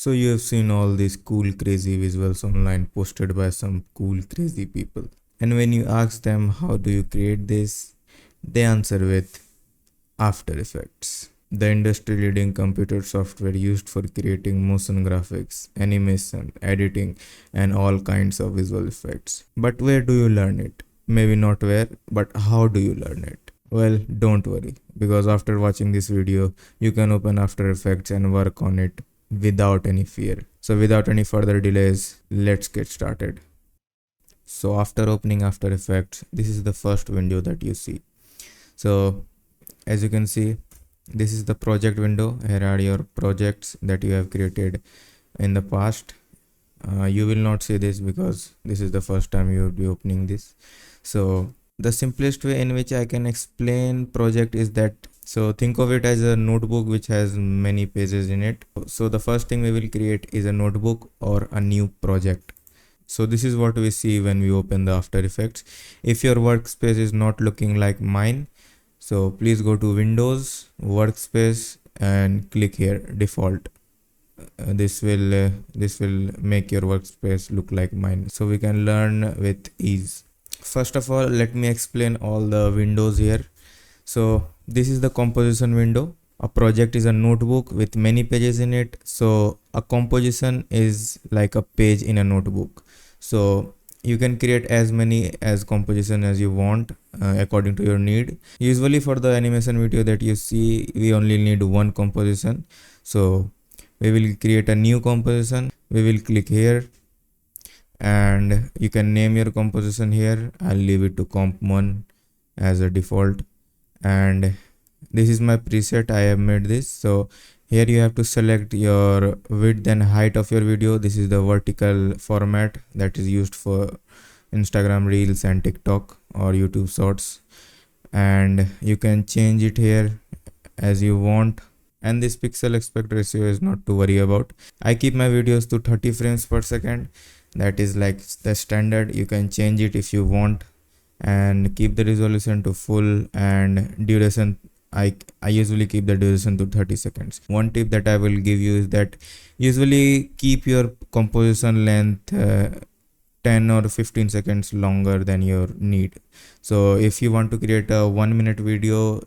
So you have seen all these cool crazy visuals online posted by some cool crazy people. And when you ask them how do you create this, they answer with After Effects, the industry leading computer software used for creating motion graphics, animation, editing, and all kinds of visual effects. But where do you learn it? Maybe not where, but how do you learn it? Well, don't worry, because after watching this video, you can open After Effects and work on it without any fear. So without any further delays, let's get started. So after opening After Effects, this is the first window that you see. So as you can see, this is the project window. Here are your projects that you have created in the past. You will not see this because this is the first time you will be opening this. So the simplest way in which I can explain project is that, so think of it as a notebook which has many pages in it. So the first thing we will create is a notebook or a new project. So this is what we see when we open the After Effects. If your workspace is not looking like mine, so please go to Windows, Workspace, and click here Default. This will make your workspace look like mine, so we can learn with ease. First of all, let me explain all the windows here. So this is the composition window. A project is a notebook with many pages in it. So a composition is like a page in a notebook. So you can create as many as composition as you want according to your need. Usually for the animation video that you see, we only need one composition. So we will create a new composition. We will click here and you can name your composition here. I'll leave it to comp1 as a default, and this is my preset. I have made this. So here you have to select your width and height of your video. This is the vertical format that is used for Instagram Reels and TikTok or YouTube Shorts, and you can change it here as you want. And this pixel aspect ratio is not to worry about. I keep my videos to 30 frames per second. That is like the standard. You can change it if you want, and keep the resolution to full, and duration, I usually keep the duration to 30 seconds. One tip that I will give you is that usually keep your composition length 10 or 15 seconds longer than your need. So if you want to create a 1-minute video,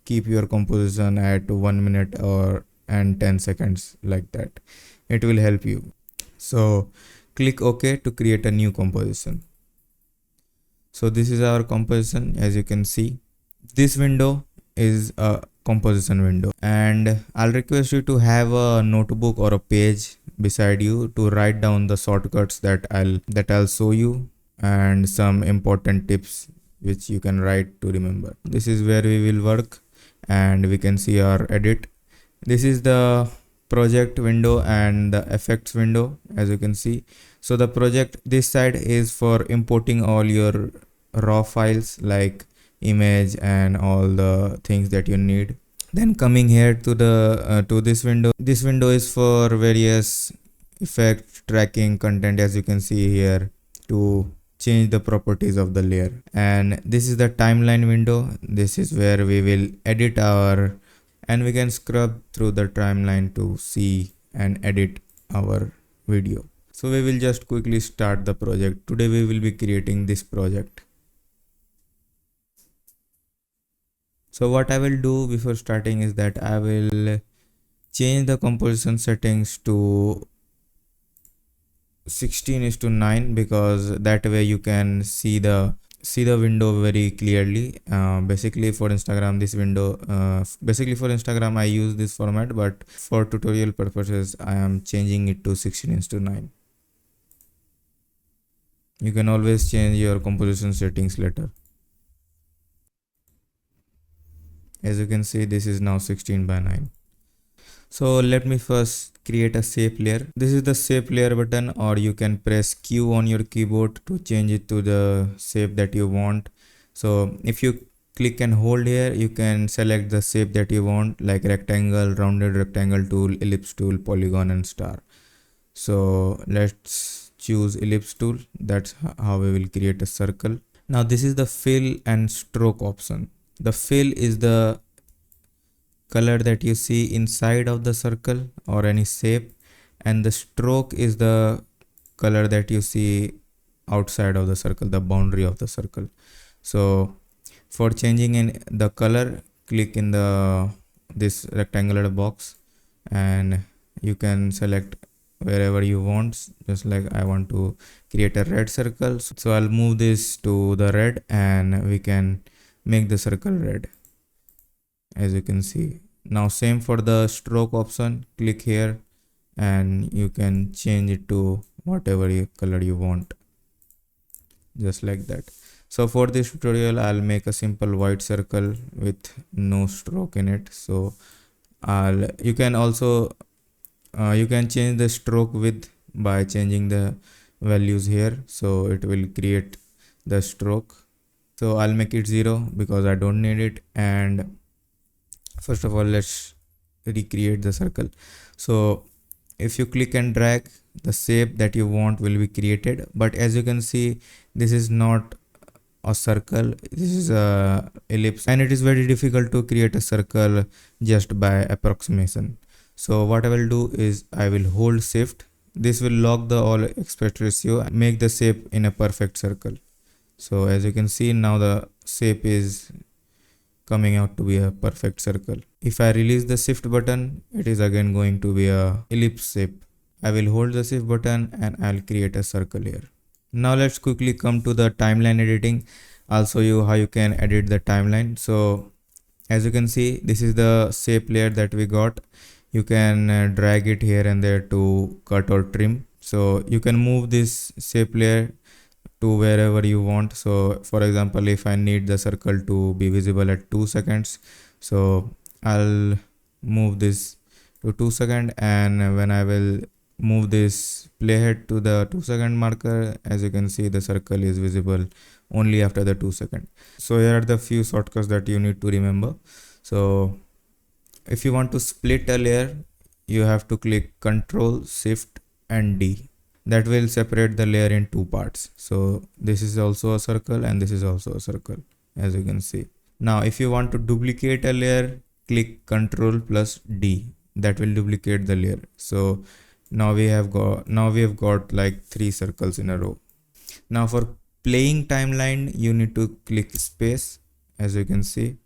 keep your composition at 1 minute and 10 seconds, like that. It will help you. So click OK to create a new composition. So this is our composition. As you can see, this window is a composition window, and I'll request you to have a notebook or a page beside you to write down the shortcuts that I'll show you, and some important tips which you can write to remember. This is where we will work, and we can see our edit. This is the project window and the effects window, as you can see. So the project, this side is for importing all your raw files like image and all the things that you need. Then coming here to the to this window is for various effect tracking content, as you can see here, to change the properties of the layer. And this is the timeline window. This is where we will edit and we can scrub through the timeline to see and edit our video. So we will just quickly start the project. Today we will be creating this project. So what I will do before starting is that I will change the composition settings to 16:9, because that way you can see the window very clearly. Basically for Instagram, this window, for Instagram I use this format, but for tutorial purposes I am changing it to 16:9. You can always change your composition settings later. As you can see, this is now 16:9. So let me first create a shape layer. This is the shape layer button, or you can press Q on your keyboard to change it to the shape that you want. So if you click and hold here, you can select the shape that you want, like rectangle, rounded rectangle tool, ellipse tool, polygon, and star. So let's choose ellipse tool. That's how we will create a circle. Now this is the fill and stroke option. The fill is the color that you see inside of the circle or any shape, and the stroke is the color that you see outside of the circle, the boundary of the circle. So for changing in the color, click in the this rectangular box and you can select wherever you want. Just like I want to create a red circle, so I'll move this to the red and we can make the circle red, as you can see. Now same for the stroke option, click here and you can change it to whatever color you want, just like that. So for this tutorial I'll make a simple white circle with no stroke in it. So you can also you can change the stroke width by changing the values here, so it will create the stroke. So I'll make it 0 because I don't need it. And first of all, let's recreate the circle. So if you click and drag, the shape that you want will be created, but as you can see, this is not a circle, this is a ellipse, and it is very difficult to create a circle just by approximation. So what I will do is I will hold shift. This will lock the all aspect ratio and make the shape in a perfect circle. So as you can see, now the shape is coming out to be a perfect circle. If I release the shift button, it is again going to be a ellipse shape. I will hold the shift button and I'll create a circle here. Now let's quickly come to the timeline editing. I'll show you how you can edit the timeline. So as you can see, this is the shape layer that we got. You can drag it here and there to cut or trim. So you can move this shape layer to wherever you want. So for example, if I need the circle to be visible at 2 seconds, so I'll move this to 2 seconds, and when I will move this playhead to the 2-second marker, as you can see, the circle is visible only after the 2 seconds. So here are the few shortcuts that you need to remember. So if you want to split a layer, you have to click Ctrl, Shift and D. That will separate the layer in 2 parts. So this is also a circle and this is also a circle, as you can see. Now if you want to duplicate a layer, click Ctrl plus D. That will duplicate the layer. So now we have got like 3 circles in a row. Now for playing timeline, you need to click space, as you can see.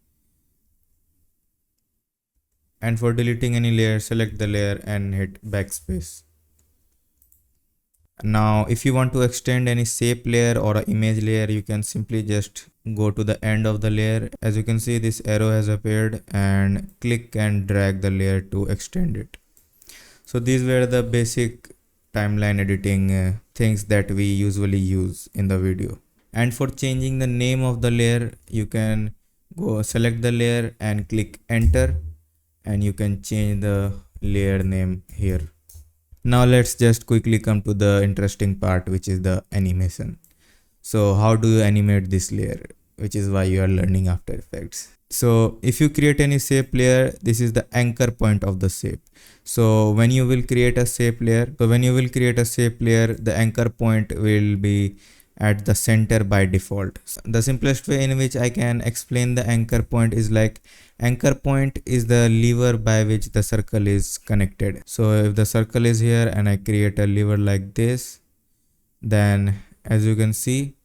And for deleting any layer, select the layer and hit backspace. Now if you want to extend any shape layer or an image layer, you can simply just go to the end of the layer. As you can see, this arrow has appeared, and click and drag the layer to extend it. So these were the basic timeline editing things that we usually use in the video. And for changing the name of the layer, you can go select the layer and click enter, and you can change the layer name here. Now let's just quickly come to the interesting part, which is the animation. So how do you animate this layer, which is why you are learning After Effects. So if you create any shape layer, this is the anchor point of the shape. So when you will create a shape layer, the anchor point will be at the center by default. The simplest way in which I can explain the anchor point is like, anchor point is the lever by which the circle is connected. So if the circle is here and I create a lever like this, then as you can see,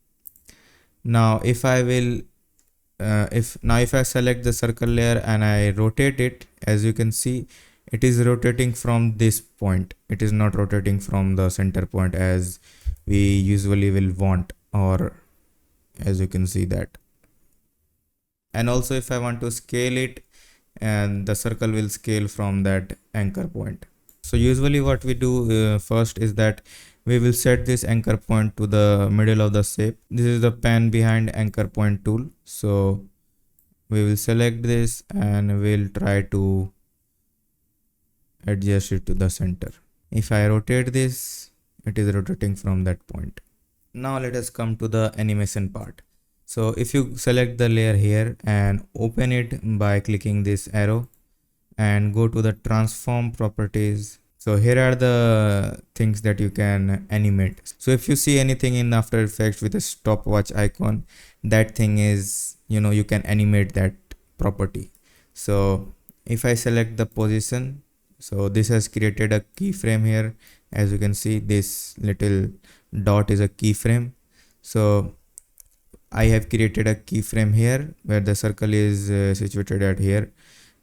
now if I will if I select the circle layer and I rotate it, as you can see, it is rotating from this point. It is not rotating from the center point as we usually will want, or as you can see that. And also if I want to scale it, and the circle will scale from that anchor point. So usually what we do first is that we will set this anchor point to the middle of the shape. This is the pan behind anchor point tool. So we will select this and we'll try to adjust it to the center. If I rotate this, it is rotating from that point. Now let us come to the animation part. So if you select the layer here and open it by clicking this arrow and go to the transform properties. So here are the things that you can animate. So if you see anything in After Effects with a stopwatch icon, that thing is, you can animate that property. So if I select the position, So this has created a keyframe here. As you can see, this little dot is a keyframe. So I have created a keyframe here where the circle is situated at here.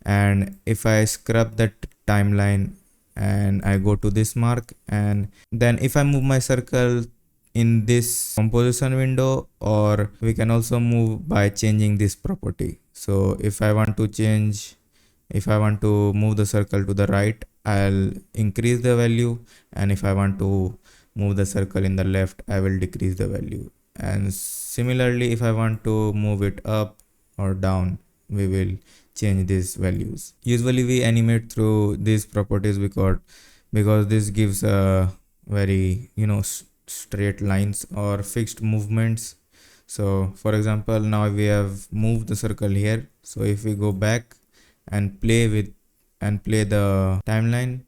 And if I scrub that timeline and I go to this mark, and then if I move my circle in this composition window, or we can also move by changing this property. So if I want to change, if I want to move the circle to the right, I'll increase the value, and if I want to move the circle in the left, I will decrease the value. And similarly, if I want to move it up or down, we will change these values. Usually we animate through these properties because this gives a very straight lines or fixed movements. So for example, now we have moved the circle here. So if we go back and play the timeline,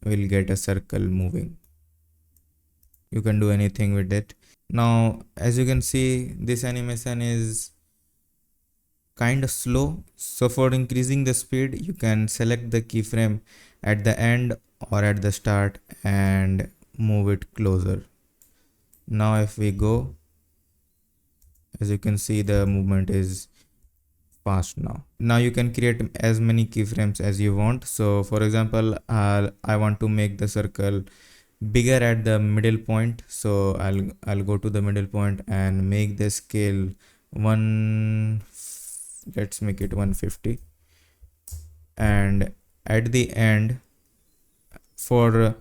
we'll get a circle moving. You can do anything with it. Now as you can see, this animation is kind of slow. So for increasing the speed, you can select the keyframe at the end or at the start and move it closer. Now if we go, as you can see, the movement is fast now. Now you can create as many keyframes as you want. So for example, I want to make the circle bigger at the middle point. So I'll go to the middle point and make the scale let's make it 150. And at the end, for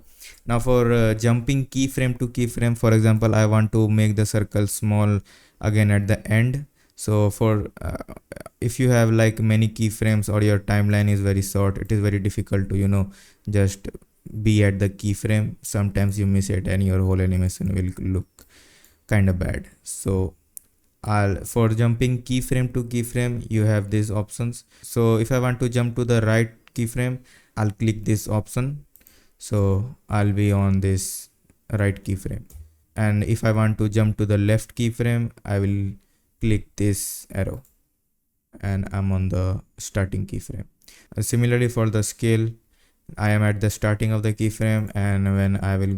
jumping keyframe to keyframe, for example, I want to make the circle small again at the end. So for if you have like many keyframes or your timeline is very short, it is very difficult to just be at the keyframe. Sometimes you miss it and your whole animation will look kind of bad. So for jumping keyframe to keyframe, you have these options. So if I want to jump to the right keyframe, I'll click this option. So I'll be on this right keyframe. And if I want to jump to the left keyframe, I will click this arrow and I'm on the starting keyframe. Similarly for the scale, I am at the starting of the keyframe, and when I will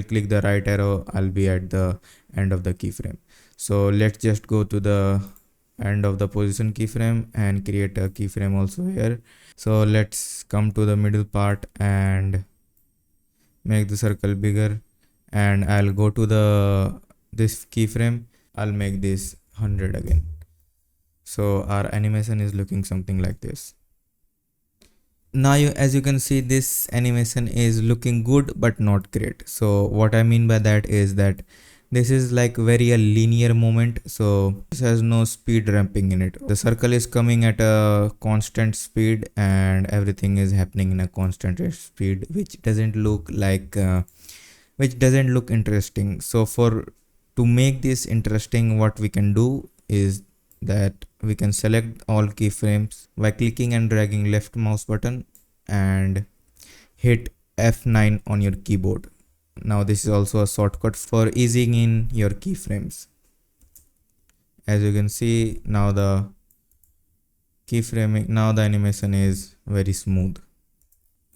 click the right arrow, I'll be at the end of the keyframe. So let's just go to the end of the position keyframe and create a keyframe also here. So let's come to the middle part and make the circle bigger, and I'll go to this keyframe. I'll make this 100 again. So our animation is looking something like this. Now as you can see, this animation is looking good but not great. So what I mean by that is that this is like very a linear moment, so this has no speed ramping in it. The circle is coming at a constant speed and everything is happening in a constant speed, which doesn't look interesting. So to make this interesting, what we can do is that we can select all keyframes by clicking and dragging left mouse button and hit F9 on your keyboard. Now this is also a shortcut for easing in your keyframes. As you can see, now the animation is very smooth.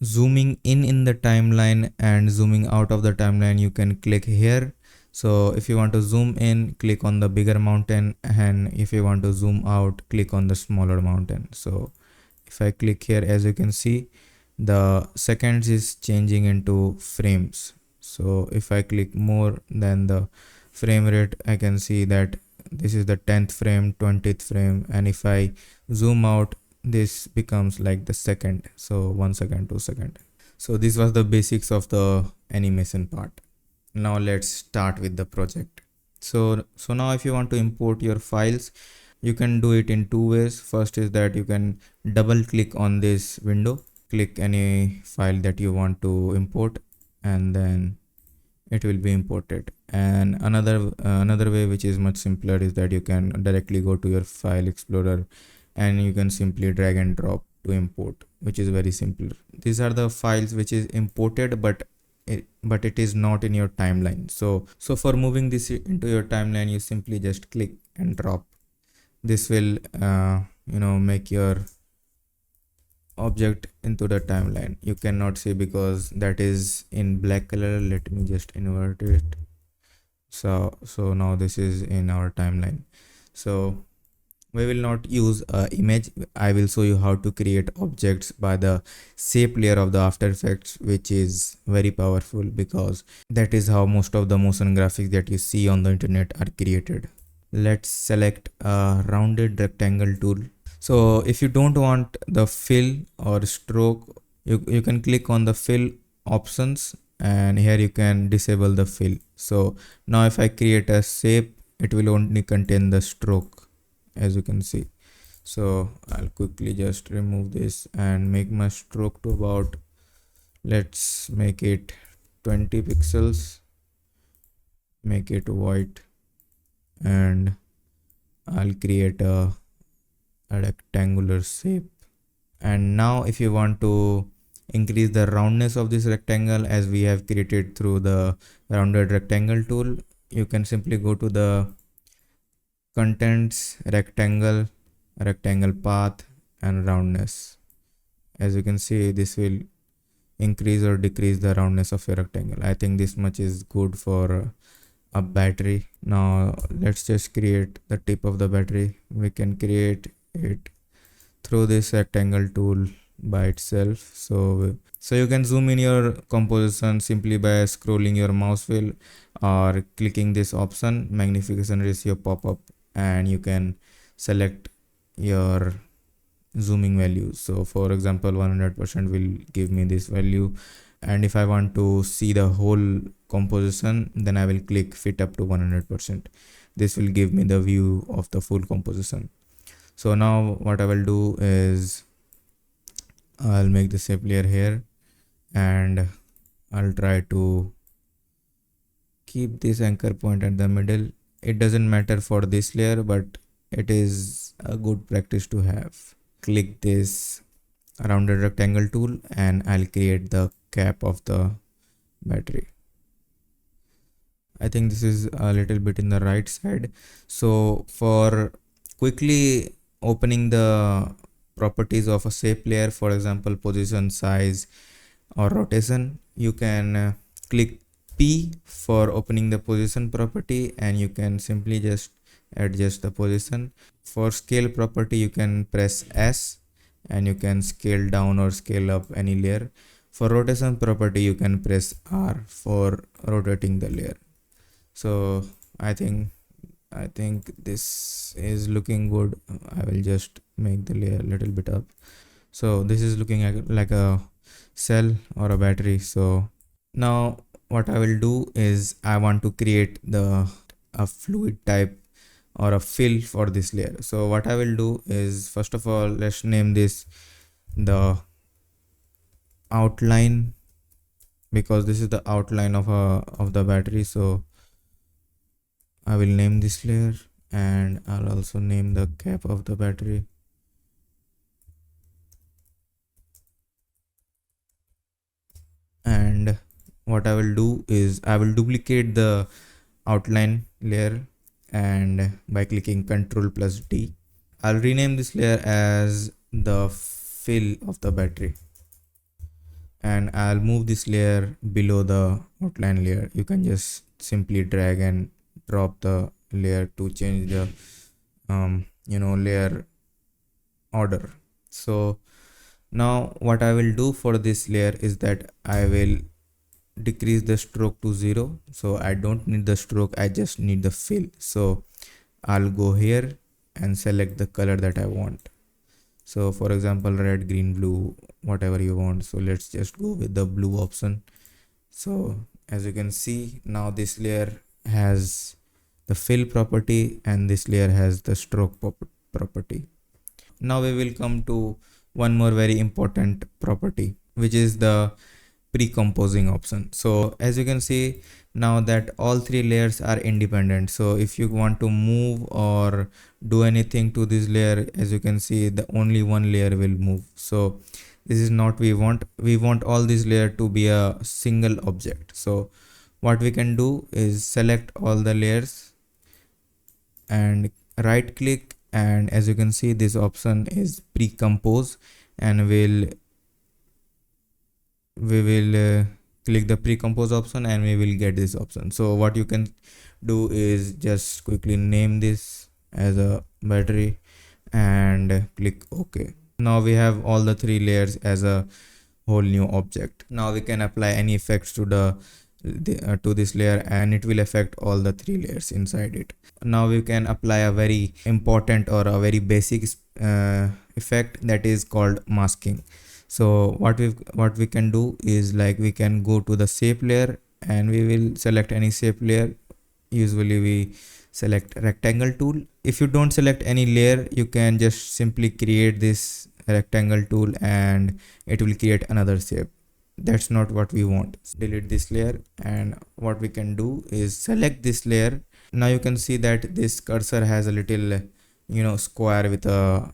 Zooming in the timeline and zooming out of the timeline, you can click here. So if you want to zoom in, click on the bigger mountain, and if you want to zoom out, click on the smaller mountain. So if I click here, as you can see, the seconds is changing into frames. So if I click more than the frame rate, I can see that this is the 10th frame, 20th frame, and if I zoom out, this becomes like the second. So 1 second, 2 second. So this was the basics of the animation part. Now let's start with the project. So now if you want to import your files, you can do it in two ways. First is that you can double click on this window, click any file that you want to import, and then it will be imported. And another way, which is much simpler, is that you can directly go to your file explorer and you can simply drag and drop to import, which is very simple. These are the files which is imported, but it is not in your timeline. So for moving this into your timeline, you simply just click and drop. This will make your object into the timeline. You cannot see because that is in black color. Let me just invert it. So now this is in our timeline. So we will not use a image. I will show you how to create objects by the shape layer of the After Effects, which is very powerful because that is how most of the motion graphics that you see on the internet are created. Let's select a rounded rectangle tool. So if you don't want the fill or stroke, you can click on the fill options, and here you can disable the fill. So now if I create a shape, it will only contain the stroke, as you can see. So I'll quickly just remove this and make my stroke to about, let's make it 20 pixels, make it white, and I'll create a rectangular shape. And now if you want to increase the roundness of this rectangle, as we have created through the rounded rectangle tool, you can simply go to the contents, rectangle, rectangle path, and roundness. As you can see, this will increase or decrease the roundness of your rectangle. I think this much is good for a battery. Now let's just create the tip of the battery. We can create it through this rectangle tool by itself. So you can zoom in your composition simply by scrolling your mouse wheel or clicking this option, magnification ratio pop up, and you can select your zooming values. So for example, 100% will give me this value, and if I want to see the whole composition, then I will click fit up to 100%. This will give me the view of the full composition. So now what I will do is I'll make the shape layer here, and I'll try to keep this anchor point at the middle. It doesn't matter for this layer, but it is a good practice to have. Click this rounded rectangle tool and I'll create the cap of the battery. I think this is a little bit in the right side. So for quickly opening the properties of a shape layer, for example, position, size, or rotation, you can click P for opening the position property, and you can simply just adjust the position. For scale property, you can press S and you can scale down or scale up any layer. For rotation property, you can press R for rotating the layer. So I think this is looking good. I will just make the layer a little bit up. So this is looking like a cell or a battery. So now what I will do is I want to create a fluid type or a fill for this layer. So what I will do is, first of all, let's name this the outline, because this is the outline of the battery. So I will name this layer, and I'll also name the cap of the battery. And what I will do is I will duplicate the outline layer, and by clicking Ctrl+D, I'll rename this layer as the fill of the battery, and I'll move this layer below the outline layer. You can just simply drag and drop the layer to change the layer order. So now what I will do for this layer is that I will decrease the stroke to 0. So I don't need the stroke, I just need the fill. So I'll go here and select the color that I want. So for example, red, green, blue, whatever you want. So let's just go with the blue option. So as you can see, now this layer has the fill property and this layer has the stroke property. Now we will come to one more very important property, which is the pre-composing option. So as you can see, now that all three layers are independent, so if you want to move or do anything to this layer, as you can see, the only one layer will move. So this is not we want all these layer to be a single object. So what we can do is select all the layers and right click, and as you can see, this option is pre-compose, and we will click the pre-compose option and we will get this option. So what you can do is just quickly name this as a battery and click OK. Now we have all the three layers as a whole new object. Now we can apply any effects to to this layer and it will affect all the three layers inside it. Now we can apply a very important or a very basic effect that is called masking. So what we can do is like we can go to the shape layer and we will select any shape layer. Usually we select rectangle tool. If you don't select any layer, you can just simply create this rectangle tool and it will create another shape. That's not what we want. Delete this layer, and what we can do is select this layer. Now you can see that this cursor has a little square with a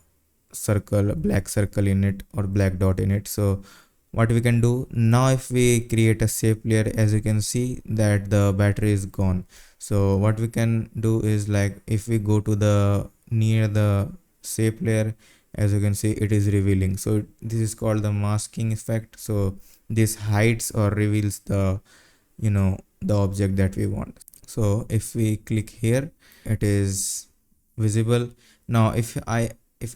circle, black circle in it or black dot in it. So what we can do now, if we create a shape layer, as you can see that the battery is gone. So what we can do is like if we go to the near the shape layer, as you can see it is revealing. So this is called the masking effect. So this hides or reveals the object that we want. So if we click here, it is visible. Now if I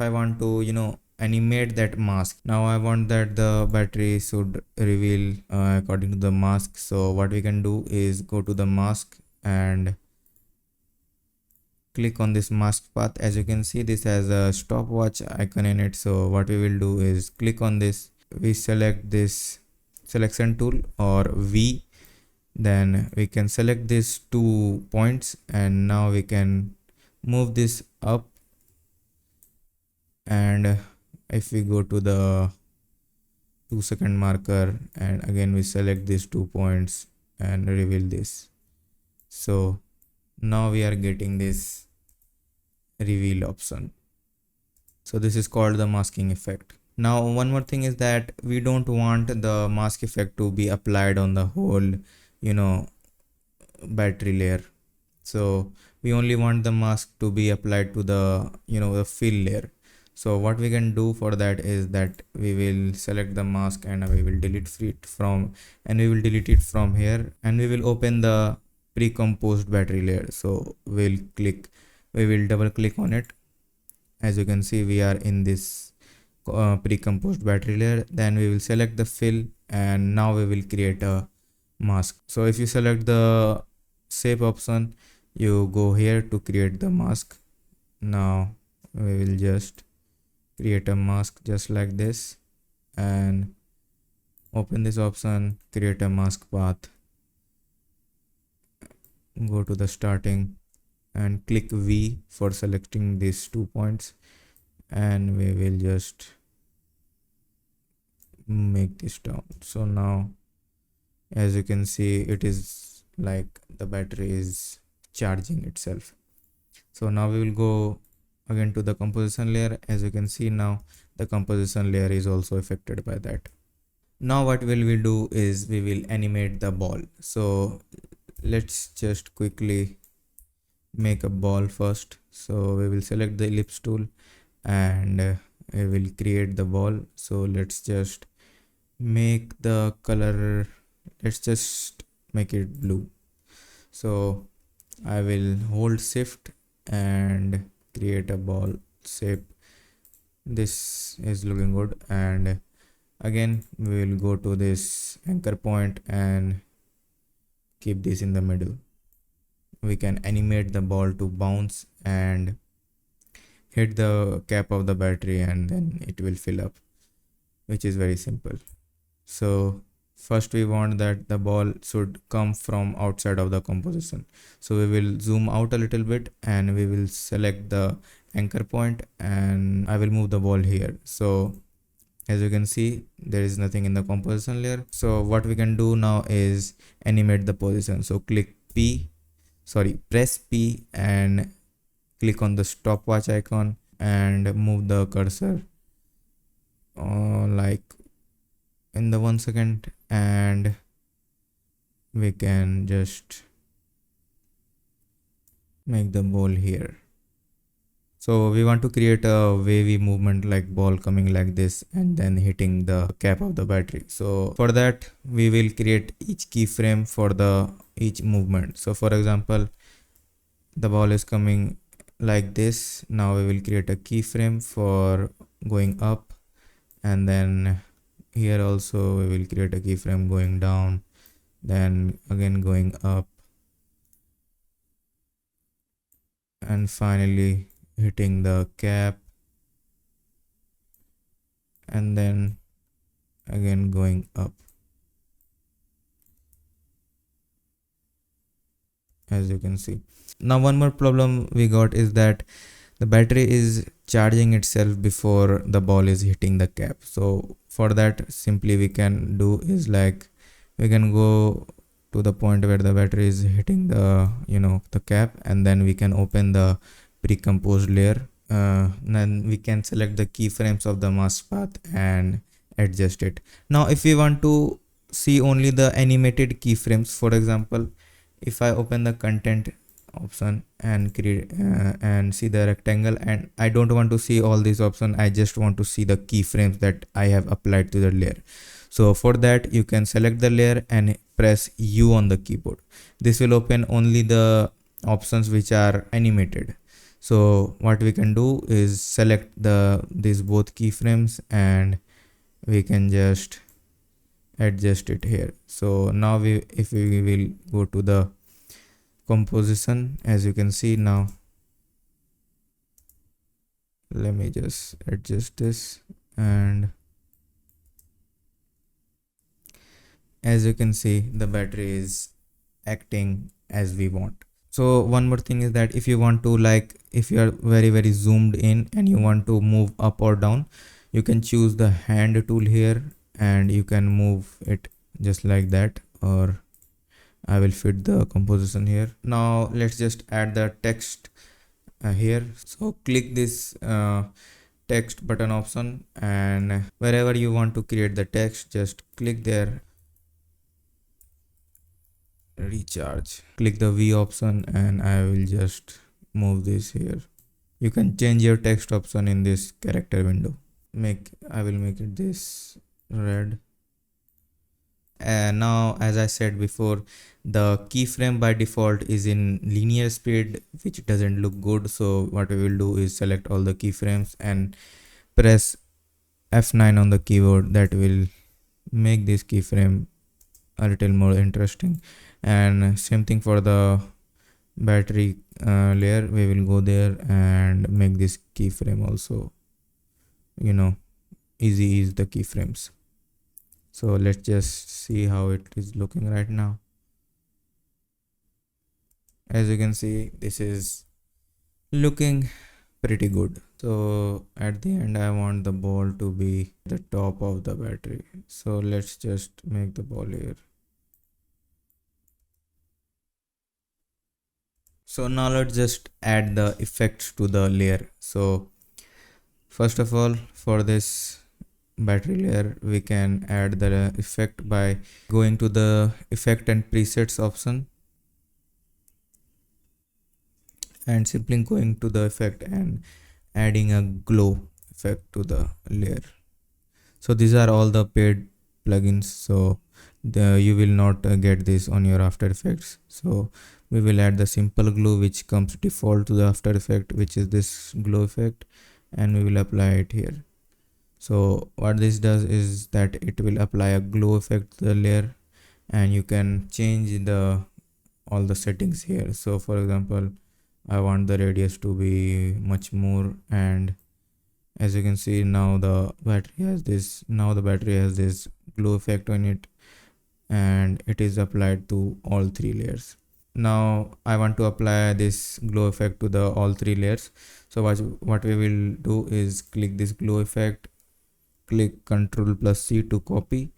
want to animate that mask, now I want that the battery should reveal according to the mask. So what we can do is go to the mask and click on this mask path. As you can see, this has a stopwatch icon in it. So what we will do is click on this, we select this selection tool or V, then we can select these 2 points and now we can move this up. And if we go to the 2-second marker and again we select these 2 points and reveal this, so now we are getting this reveal option. So this is called the masking effect. Now one more thing is that we don't want the mask effect to be applied on the whole battery layer. So we only want the mask to be applied to the fill layer. So what we can do for that is that we will select the mask and we will delete it from here, and we will open the pre-composed battery layer. So we will double click on it. As you can see, we are in this pre-composed battery layer. Then we will select the fill and now we will create a mask. So if you select the shape option, you go here to create the mask. Now we will just create a mask just like this and open this option, create a mask path, go to the starting and click V for selecting these 2 points, and we will just make this down. So now as you can see, it is like the battery is charging itself. So now we will go again to the composition layer. As you can see, now the composition layer is also affected by that. Now what will we do is we will animate the ball. So let's just quickly make a ball first. So we will select the ellipse tool and we will create the ball. So let's just make the color, let's just make it blue. So I will hold shift and create a ball shape. This is looking good, and again we will go to this anchor point and keep this in the middle. We can animate the ball to bounce and hit the cap of the battery and then it will fill up, which is very simple. So first we want that the ball should come from outside of the composition. So we will zoom out a little bit and we will select the anchor point and I will move the ball here. So as you can see, there is nothing in the composition layer. So what we can do now is animate the position. So press P and click on the stopwatch icon and move the cursor like in the 1 second, and we can just make the ball here. So we want to create a wavy movement like ball coming like this and then hitting the cap of the battery. So for that we will create each keyframe for the each movement. So for example, the ball is coming like this. Now we will create a keyframe for going up, and then here also we will create a keyframe going down, then again going up, and finally hitting the cap, and then again going up, as you can see. Now one more problem we got is that the battery is charging itself before the ball is hitting the cap. So for that, simply we can do is like we can go to the point where the battery is hitting the the cap, and then we can open the pre-composed layer. Then we can select the keyframes of the mask path and adjust it. Now if we want to see only the animated keyframes, for example, if I open the content option and create and see the rectangle, and I don't want to see all these options, I just want to see the keyframes that I have applied to the layer. So for that you can select the layer and press U on the keyboard. This will open only the options which are animated. So what we can do is select these both keyframes and we can just adjust it here. So now if we will go to the composition, as you can see now, let me just adjust this, and as you can see the battery is acting as we want. So one more thing is that if you want to, like, if you are very zoomed in and you want to move up or down, you can choose the hand tool here and you can move it just like that, or I will fit the composition here. Now let's just add the text here. So click this text button option, and wherever you want to create the text, just click there, recharge, click the V option, and I will just move this here. You can change your text option in this character window. I will make it this red. And now, as I said before, the keyframe by default is in linear speed, which doesn't look good. So what we will do is select all the keyframes and press F9 on the keyboard. That will make this keyframe a little more interesting. And same thing for the battery layer. We will go there and make this keyframe also, easy is the keyframes. So let's just see how it is looking right now. As you can see, this is looking pretty good. So at the end I want the ball to be the top of the battery. So let's just make the ball here. So now let's just add the effects to the layer. So first of all, for this battery layer, we can add the effect by going to the effect and presets option and simply going to the effect and adding a glow effect to the layer. So these are all the paid plugins, so you will not get this on your After Effects. So we will add the simple glow which comes default to the After Effect, which is this glow effect, and we will apply it here. So what this does is that it will apply a glow effect to the layer, and you can change all the settings here. So for example, I want the radius to be much more, and as you can see now the battery has this glow effect on it, and it is applied to all three layers. Now I want to apply this glow effect to the all three layers. So what we will do is click this glow effect, click Ctrl+C to copy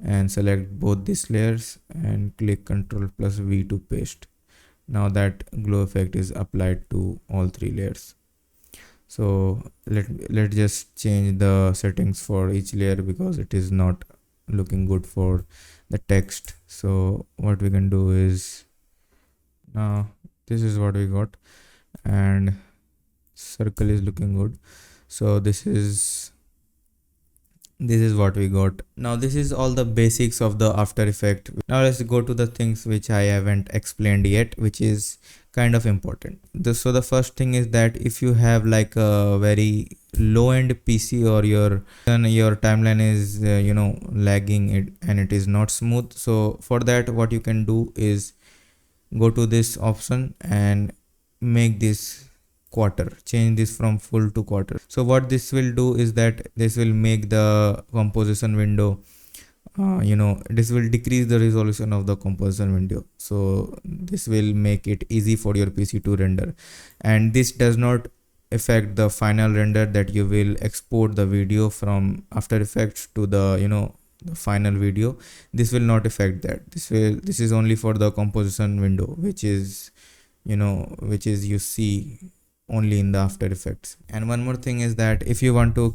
and select both these layers, and click Ctrl+V to paste. Now that glow effect is applied to all three layers. So let's just change the settings for each layer because it is not looking good for the text. So what we can do is, now this is what we got, and circle is looking good. So this is what we got. Now this is all the basics of the After Effect. Now let's go to the things which I haven't explained yet, which is kind of important. So the first thing is that if you have like a very low end PC, or your timeline is lagging it and it is not smooth, so for that what you can do is go to this option and make this quarter, change this from full to quarter. So what this will do is that this will make the composition window, this will decrease the resolution of the composition window, so this will make it easy for your PC to render. And this does not affect the final render, that you will export the video from After Effects to the final video. This will not affect that. This is only for the composition window, which is you see only in the After Effects. And one more thing is that if you want to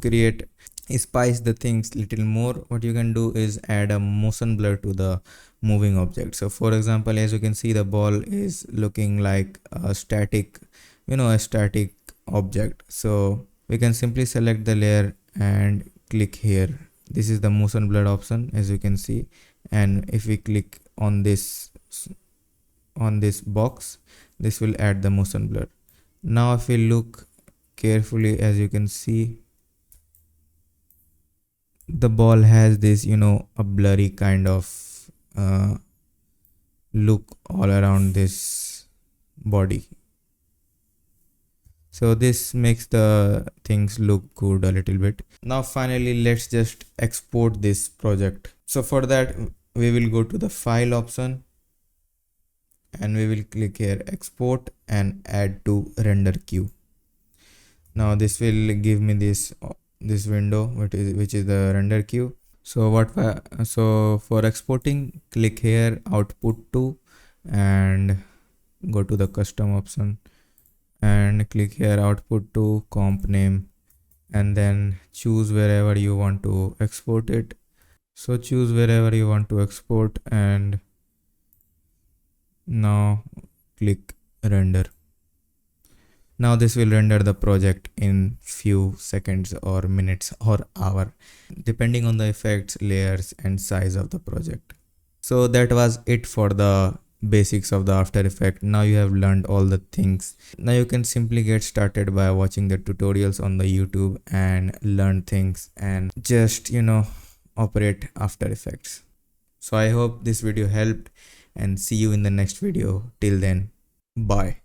spice the things little more, what you can do is add a motion blur to the moving object. So for example, as you can see, the ball is looking like a static object. So we can simply select the layer and click here. This is the motion blur option, as you can see. And if we click on this box, this will add the motion blur. Now if we look carefully, as you can see, the ball has this a blurry kind of look all around this body. So this makes the things look good a little bit. Now finally, let's just export this project. So for that, we will go to the file option and we will click here export and add to render queue. Now this will give me this window, which is the render queue. So for exporting, click here output to, and go to the custom option and click here output to comp name, and then choose wherever you want to export it. So choose wherever you want to export, and now click render. Now this will render the project in few seconds or minutes or hour, depending on the effects, layers and size of the project. So that was it for the basics of the After Effects. Now you have learned all the things. Now you can simply get started by watching the tutorials on the YouTube and learn things and just operate After Effects. So I hope this video helped, and see you in the next video. Till then, bye.